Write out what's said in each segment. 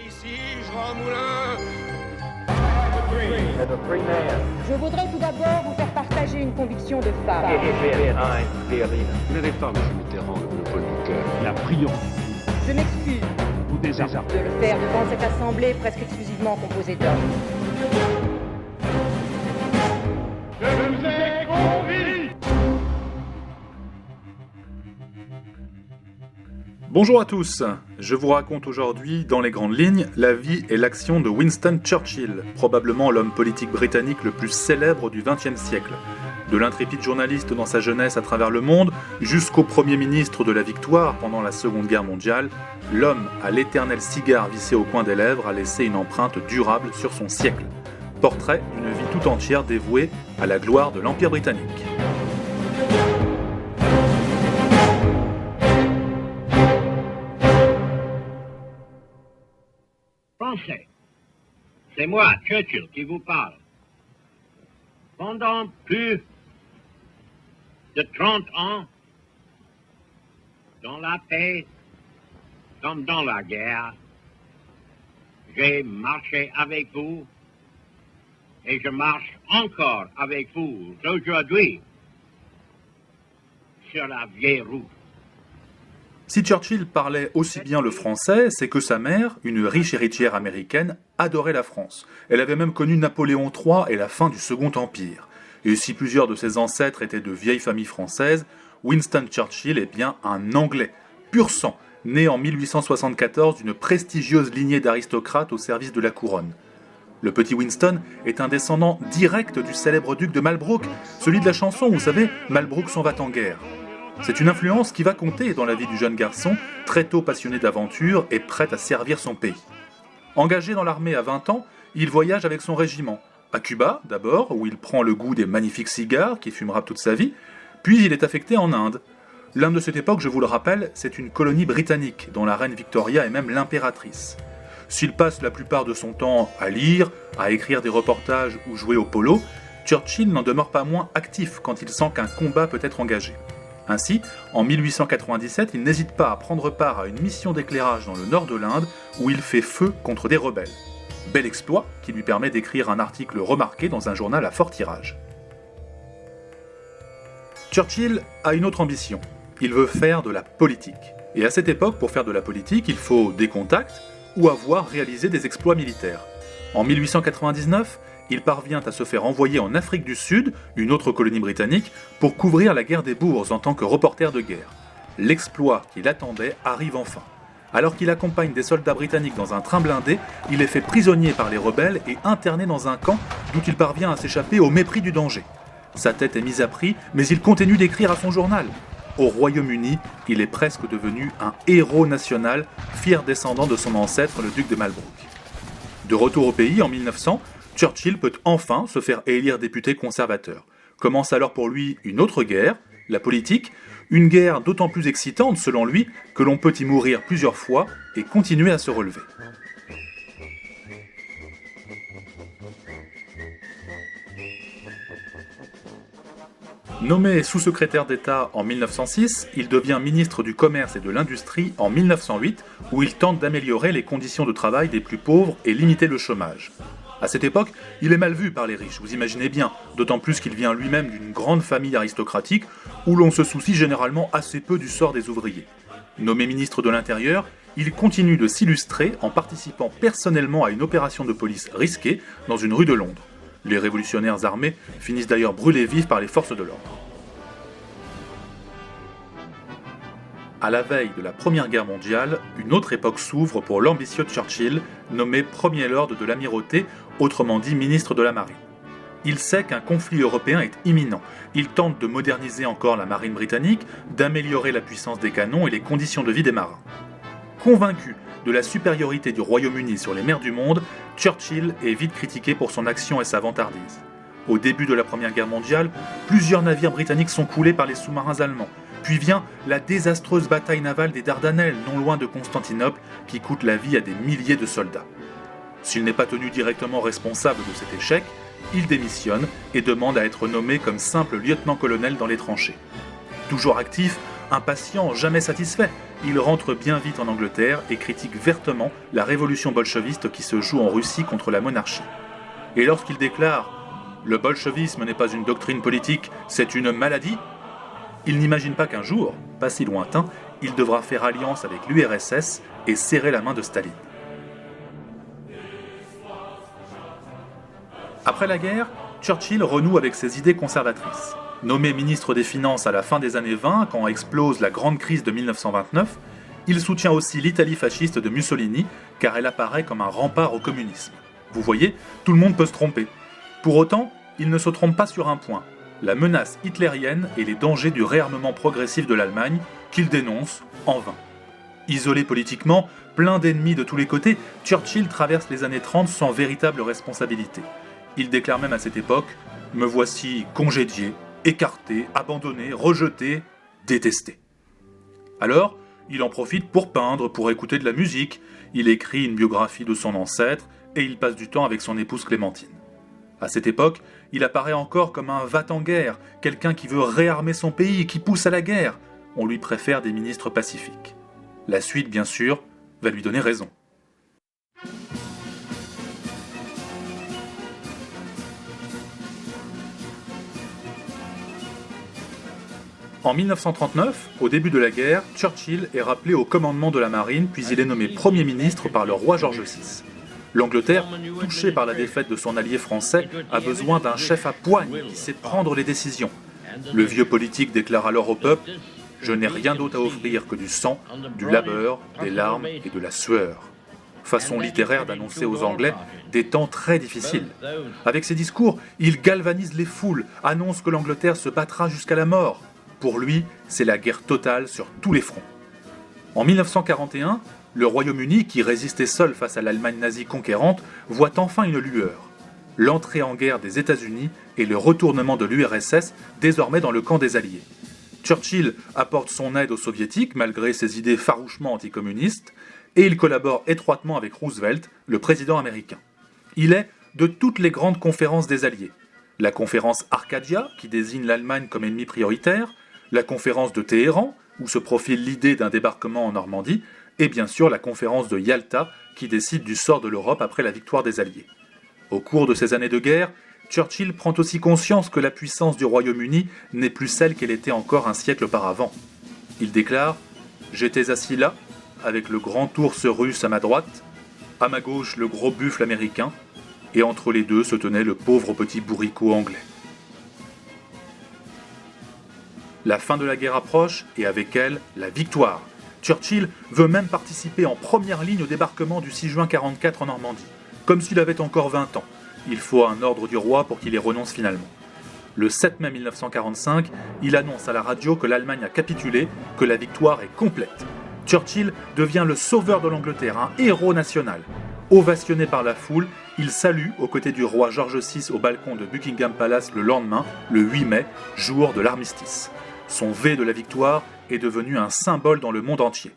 Ici, Jean Moulin. Je voudrais tout d'abord vous faire partager une conviction de femme. Vous n'avez pas, M. Mitterrand, le monopole du cœur. La prions. Je m'excuse Vous désarmez. de le faire devant cette assemblée presque exclusivement composée d'hommes. Bonjour à tous, je vous raconte aujourd'hui, dans les grandes lignes, la vie et l'action de Winston Churchill, probablement l'homme politique britannique le plus célèbre du XXe siècle. De l'intrépide journaliste dans sa jeunesse à travers le monde, jusqu'au Premier ministre de la Victoire pendant la Seconde Guerre mondiale, l'homme à l'éternel cigare vissé au coin des lèvres a laissé une empreinte durable sur son siècle. Portrait d'une vie tout entière dévouée à la gloire de l'Empire britannique. Français, c'est moi, Churchill, qui vous parle. Pendant plus de 30 ans, dans la paix comme dans la guerre, j'ai marché avec vous et je marche encore avec vous aujourd'hui sur la vieille route. Si Churchill parlait aussi bien le français, c'est que sa mère, une riche héritière américaine, adorait la France. Elle avait même connu Napoléon III et la fin du Second Empire. Et si plusieurs de ses ancêtres étaient de vieilles familles françaises, Winston Churchill est bien un Anglais, pur sang, né en 1874 d'une prestigieuse lignée d'aristocrates au service de la couronne. Le petit Winston est un descendant direct du célèbre duc de Malbrook, celui de la chanson, vous savez, Malbrook s'en va en guerre. C'est une influence qui va compter dans la vie du jeune garçon, très tôt passionné d'aventure et prêt à servir son pays. Engagé dans l'armée à 20 ans, il voyage avec son régiment. À Cuba, d'abord, où il prend le goût des magnifiques cigares qu'il fumera toute sa vie, puis il est affecté en Inde. L'Inde de cette époque, je vous le rappelle, c'est une colonie britannique, dont la reine Victoria est même l'impératrice. S'il passe la plupart de son temps à lire, à écrire des reportages ou jouer au polo, Churchill n'en demeure pas moins actif quand il sent qu'un combat peut être engagé. Ainsi, en 1897, il n'hésite pas à prendre part à une mission d'éclairage dans le nord de l'Inde où il fait feu contre des rebelles. Bel exploit qui lui permet d'écrire un article remarqué dans un journal à fort tirage. Churchill a une autre ambition. Il veut faire de la politique. Et à cette époque, pour faire de la politique, il faut des contacts ou avoir réalisé des exploits militaires. En 1899, il parvient à se faire envoyer en Afrique du Sud, une autre colonie britannique, pour couvrir la guerre des Boers en tant que reporter de guerre. L'exploit qu'il attendait arrive enfin. Alors qu'il accompagne des soldats britanniques dans un train blindé, il est fait prisonnier par les rebelles et interné dans un camp d'où il parvient à s'échapper au mépris du danger. Sa tête est mise à prix, mais il continue d'écrire à son journal. Au Royaume-Uni, il est presque devenu un héros national, fier descendant de son ancêtre, le duc de Marlborough. De retour au pays en 1900, Churchill peut enfin se faire élire député conservateur. Commence alors pour lui une autre guerre, la politique, une guerre d'autant plus excitante selon lui que l'on peut y mourir plusieurs fois et continuer à se relever. Nommé sous-secrétaire d'État en 1906, il devient ministre du Commerce et de l'Industrie en 1908, où il tente d'améliorer les conditions de travail des plus pauvres et limiter le chômage. À cette époque, il est mal vu par les riches, vous imaginez bien, d'autant plus qu'il vient lui-même d'une grande famille aristocratique où l'on se soucie généralement assez peu du sort des ouvriers. Nommé ministre de l'Intérieur, il continue de s'illustrer en participant personnellement à une opération de police risquée dans une rue de Londres. Les révolutionnaires armés finissent d'ailleurs brûlés vifs par les forces de l'ordre. À la veille de la Première Guerre mondiale, une autre époque s'ouvre pour l'ambitieux Churchill, nommé Premier Lord de l'Amirauté, autrement dit ministre de la Marine. Il sait qu'un conflit européen est imminent. Il tente de moderniser encore la marine britannique, d'améliorer la puissance des canons et les conditions de vie des marins. Convaincu de la supériorité du Royaume-Uni sur les mers du monde, Churchill est vite critiqué pour son action et sa vantardise. Au début de la Première Guerre mondiale, plusieurs navires britanniques sont coulés par les sous-marins allemands. Puis vient la désastreuse bataille navale des Dardanelles, non loin de Constantinople, qui coûte la vie à des milliers de soldats. S'il n'est pas tenu directement responsable de cet échec, il démissionne et demande à être nommé comme simple lieutenant-colonel dans les tranchées. Toujours actif, Impatient, jamais satisfait, il rentre bien vite en Angleterre et critique vertement la révolution bolcheviste qui se joue en Russie contre la monarchie. Et lorsqu'il déclare « Le bolchevisme n'est pas une doctrine politique, c'est une maladie », il n'imagine pas qu'un jour, pas si lointain, il devra faire alliance avec l'URSS et serrer la main de Staline. Après la guerre, Churchill renoue avec ses idées conservatrices. Nommé ministre des Finances à la fin des années 20, quand explose la grande crise de 1929, il soutient aussi l'Italie fasciste de Mussolini, car elle apparaît comme un rempart au communisme. Vous voyez, tout le monde peut se tromper. Pour autant, il ne se trompe pas sur un point, la menace hitlérienne et les dangers du réarmement progressif de l'Allemagne, qu'il dénonce en vain. Isolé politiquement, plein d'ennemis de tous les côtés, Churchill traverse les années 30 sans véritable responsabilité. Il déclare même à cette époque « Me voici congédié, écarté, abandonné, rejeté, détesté ». Alors, il en profite pour peindre, pour écouter de la musique, il écrit une biographie de son ancêtre et il passe du temps avec son épouse Clémentine. À cette époque, il apparaît encore comme un va-t-en-guerre, quelqu'un qui veut réarmer son pays, qui pousse à la guerre. On lui préfère des ministres pacifiques. La suite, bien sûr, va lui donner raison. En 1939, au début de la guerre, Churchill est rappelé au commandement de la marine, puis il est nommé Premier ministre par le roi George VI. L'Angleterre, touchée par la défaite de son allié français, a besoin d'un chef à poigne qui sait prendre les décisions. Le vieux politique déclare alors au peuple « Je n'ai rien d'autre à offrir que du sang, du labeur, des larmes et de la sueur ». Façon littéraire d'annoncer aux Anglais des temps très difficiles. Avec ses discours, il galvanise les foules, annonce que l'Angleterre se battra jusqu'à la mort. Pour lui, c'est la guerre totale sur tous les fronts. En 1941, le Royaume-Uni, qui résistait seul face à l'Allemagne nazie conquérante, voit enfin une lueur. L'entrée en guerre des États-Unis et le retournement de l'URSS, désormais dans le camp des Alliés. Churchill apporte son aide aux Soviétiques, malgré ses idées farouchement anticommunistes, et il collabore étroitement avec Roosevelt, le président américain. Il est de toutes les grandes conférences des Alliés. La conférence Arcadia, qui désigne l'Allemagne comme ennemi prioritaire, la conférence de Téhéran, où se profile l'idée d'un débarquement en Normandie, et bien sûr la conférence de Yalta, qui décide du sort de l'Europe après la victoire des Alliés. Au cours de ces années de guerre, Churchill prend aussi conscience que la puissance du Royaume-Uni n'est plus celle qu'elle était encore un siècle auparavant. Il déclare « J'étais assis là, avec le grand ours russe à ma droite, à ma gauche le gros buffle américain, et entre les deux se tenait le pauvre petit bourricot anglais. » La fin de la guerre approche, et avec elle, la victoire. Churchill veut même participer en première ligne au débarquement du 6 juin 1944 en Normandie, comme s'il avait encore 20 ans. Il faut un ordre du roi pour qu'il y renonce finalement. Le 7 mai 1945, il annonce à la radio que l'Allemagne a capitulé, que la victoire est complète. Churchill devient le sauveur de l'Angleterre, un héros national. Ovationné par la foule, il salue aux côtés du roi George VI au balcon de Buckingham Palace le lendemain, le 8 mai, jour de l'armistice. Son V de la victoire est devenu un symbole dans le monde entier.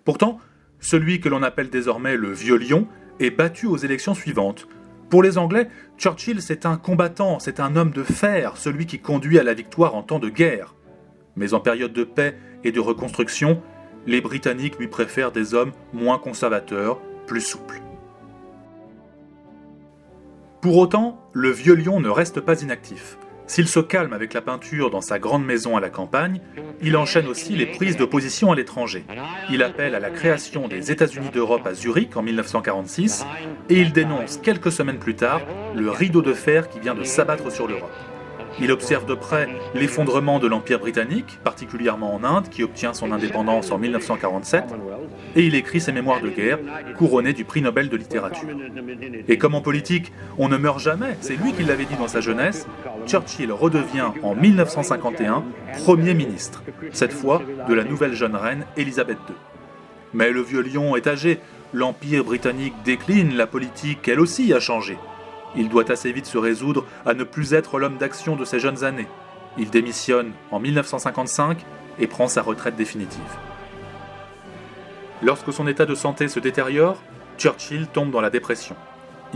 Pourtant, celui que l'on appelle désormais le Vieux Lion est battu aux élections suivantes. Pour les Anglais, Churchill c'est un combattant, c'est un homme de fer, celui qui conduit à la victoire en temps de guerre. Mais en période de paix et de reconstruction, les Britanniques lui préfèrent des hommes moins conservateurs, plus souples. Pour autant, le Vieux Lion ne reste pas inactif. S'il se calme avec la peinture dans sa grande maison à la campagne, il enchaîne aussi les prises de position à l'étranger. Il appelle à la création des États-Unis d'Europe à Zurich en 1946 et il dénonce quelques semaines plus tard le rideau de fer qui vient de s'abattre sur l'Europe. Il observe de près l'effondrement de l'Empire britannique, particulièrement en Inde, qui obtient son indépendance en 1947, et il écrit ses mémoires de guerre, couronné du prix Nobel de littérature. Et comme en politique, on ne meurt jamais, c'est lui qui l'avait dit dans sa jeunesse, Churchill redevient en 1951 Premier ministre, cette fois de la nouvelle jeune reine Élisabeth II. Mais le Vieux Lion est âgé, l'Empire britannique décline, la politique elle aussi a changé. Il doit assez vite se résoudre à ne plus être l'homme d'action de ses jeunes années. Il démissionne en 1955 et prend sa retraite définitive. Lorsque son état de santé se détériore, Churchill tombe dans la dépression.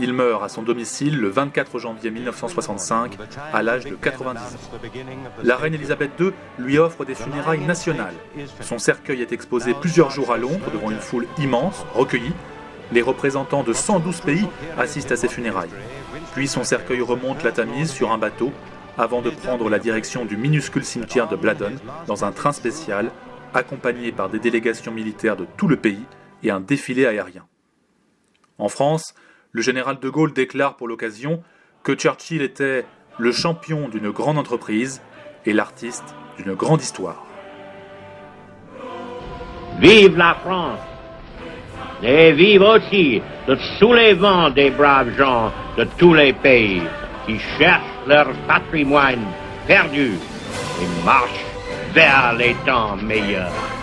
Il meurt à son domicile le 24 janvier 1965, à l'âge de 90 ans. La reine Elisabeth II lui offre des funérailles nationales. Son cercueil est exposé plusieurs jours à Londres devant une foule immense, recueillie. Les représentants de 112 pays assistent à ses funérailles. Puis son cercueil remonte la Tamise sur un bateau, avant de prendre la direction du minuscule cimetière de Bladon dans un train spécial, accompagné par des délégations militaires de tout le pays et un défilé aérien. En France, le général de Gaulle déclare pour l'occasion que Churchill était le champion d'une grande entreprise et l'artiste d'une grande histoire. Vive la France! Et vive aussi le soulèvement des braves gens de tous les pays qui cherchent leur patrimoine perdu et marchent vers les temps meilleurs.